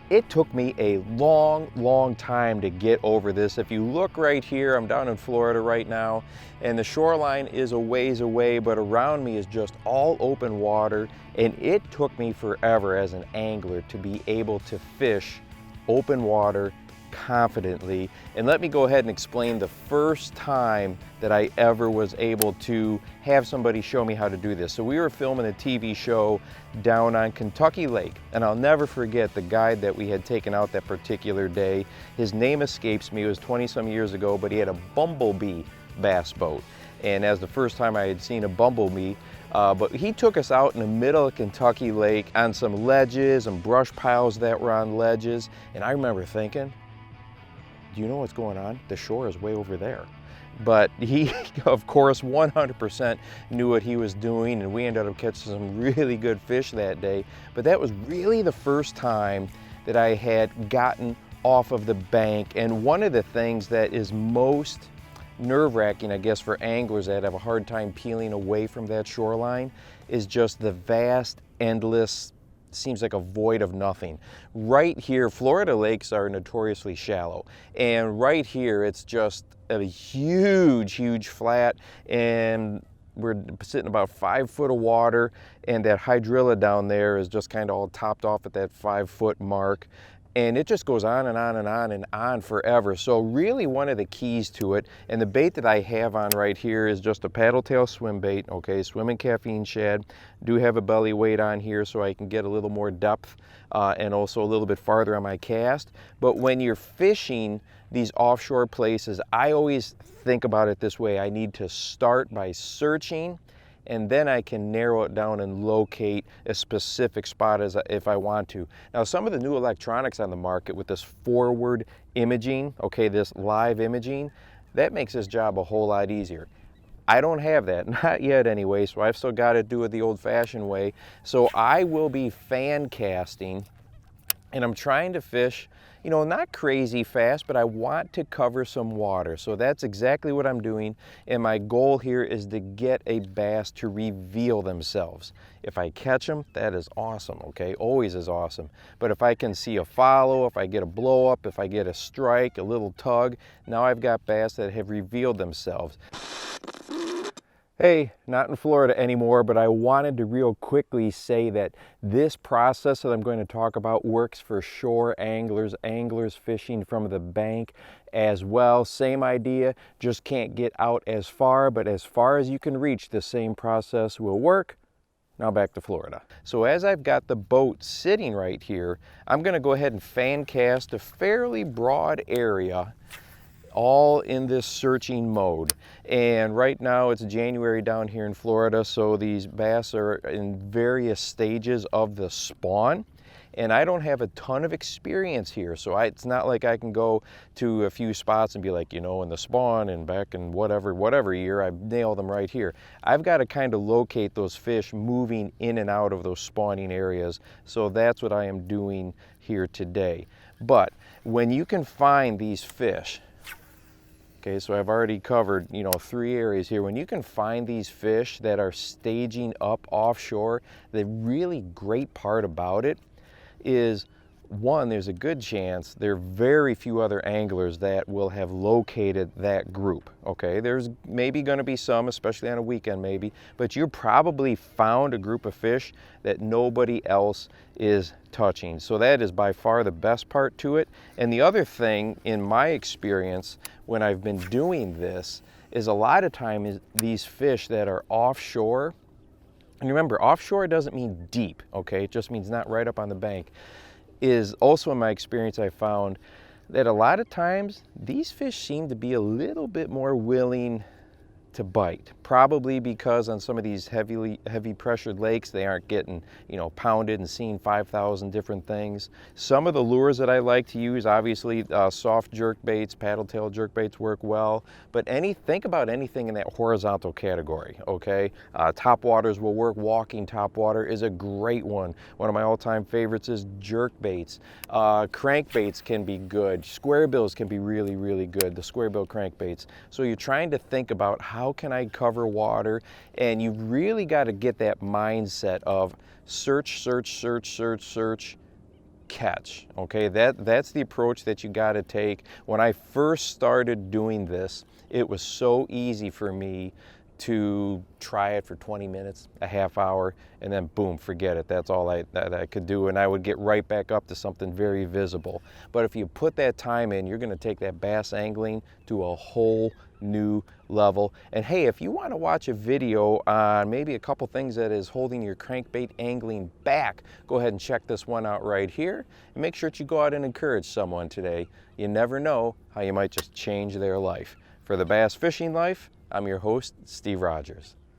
It took me a long time to get over this. If you look right here, I'm down in Florida right now, and the shoreline is a ways away, but around me is just all open water, and it took me forever as an angler to be able to fish open water confidently. And let me go ahead and explain the first time that I ever was able to have somebody show me how to do this. So we were filming a TV show down on Kerstucky Lake, and I'll never forget the guide that we had taken out that particular day. His name escapes me. It was 20-some years ago, but he had a bumblebee bass boat. And as the first time I had seen a bumblebee, but he took us out in the middle of Kerstucky Lake on some ledges and brush piles that were on ledges. And I remember thinking, do you know what's going on? The shore is way over there. But he, of course, 100% knew what he was doing, and we ended up catching some really good fish that day. But that was really the first time that I had gotten off of the bank. And one of the things that is most nerve-wracking, I guess, for anglers that have a hard time peeling away from that shoreline is just the vast, endless, seems like a void of nothing. Right here, Florida lakes are notoriously shallow, and right here it's just a huge flat, and we're sitting about 5 foot of water, and that hydrilla down there is just kind of all topped off at that 5 foot mark. And it just goes on and on and on and on forever. So really one of the keys to it, and the bait that I have on right here is just a paddle tail swim bait, okay, swimming caffeine shad. Do have a belly weight on here so I can get a little more depth and also a little bit farther on my cast. But when you're fishing these offshore places, I always think about it this way. I need to start by searching, and then I can narrow it down and locate a specific spot as if I want to. Now, some of the new electronics on the market with this forward imaging, okay, this live imaging, that makes this job a whole lot easier. I don't have that, not yet anyway, so I've still got to do it the old-fashioned way. So I will be fan casting, and I'm trying to fish, you know, not crazy fast, but I want to cover some water. So that's exactly what I'm doing. And my goal here is to get a bass to reveal themselves. If I catch them, that is awesome, okay? Always is awesome. But if I can see a follow, if I get a blow up, if I get a strike, a little tug, now I've got bass that have revealed themselves. Hey, not in Florida anymore, but I wanted to real quickly say that this process that I'm going to talk about works for shore anglers, anglers fishing from the bank as well. Same idea, just can't get out as far, but as far as you can reach, the same process will work. Now back to Florida. So as I've got the boat sitting right here, I'm going to go ahead and fan cast a fairly broad area, all in this searching mode. And right now it's January down here in Florida, so these bass are in various stages of the spawn. And I don't have a ton of experience here, so it's not like I can go to a few spots and be like, you know, in the spawn and back in whatever year, I nail them right here. I've got to kind of locate those fish moving in and out of those spawning areas, so that's what I am doing here today. But when you can find these fish, okay, so I've already covered, you know, 3 areas here. When you can find these fish that are staging up offshore, the really great part about it is, one, there's a good chance there are very few other anglers that will have located that group, okay? There's maybe going to be some, especially on a weekend maybe, but you probably found a group of fish that nobody else is touching. So that is by far the best part to it. And the other thing, in my experience, when I've been doing this, is a lot of times these fish that are offshore, and remember, offshore doesn't mean deep, okay? It just means not right up on the bank. Is also in my experience I found that a lot of times these fish seem to be a little bit more willing to bite, probably because on some of these heavy pressured lakes they aren't getting, you know, pounded and seeing 5,000 different things. Some of the lures that I like to use, obviously soft jerk baits, paddle tail jerk baits work well, but think about anything in that horizontal category, okay? Topwaters will work. Walking topwater is a great one. One of my all-time favorites is jerk baits. Crankbaits can be good. Square bills can be really good, the square bill crankbaits. So you're trying to think about how can I cover water, and you've really got to get that mindset of search, catch. Okay, that's the approach that you got to take. When I first started doing this, it was so easy for me to try it for 20 minutes, a half hour, and then boom, forget it. That's all that I could do, and I would get right back up to something very visible. But if you put that time in, you're going to take that bass angling to a whole new level. And hey, if you want to watch a video on maybe a couple things that is holding your crankbait angling back, go ahead and check this one out right here, and make sure that you go out and encourage someone today. You never know how you might just change their life. For the Bass Fishing Life, I'm your host, Steve Rogers.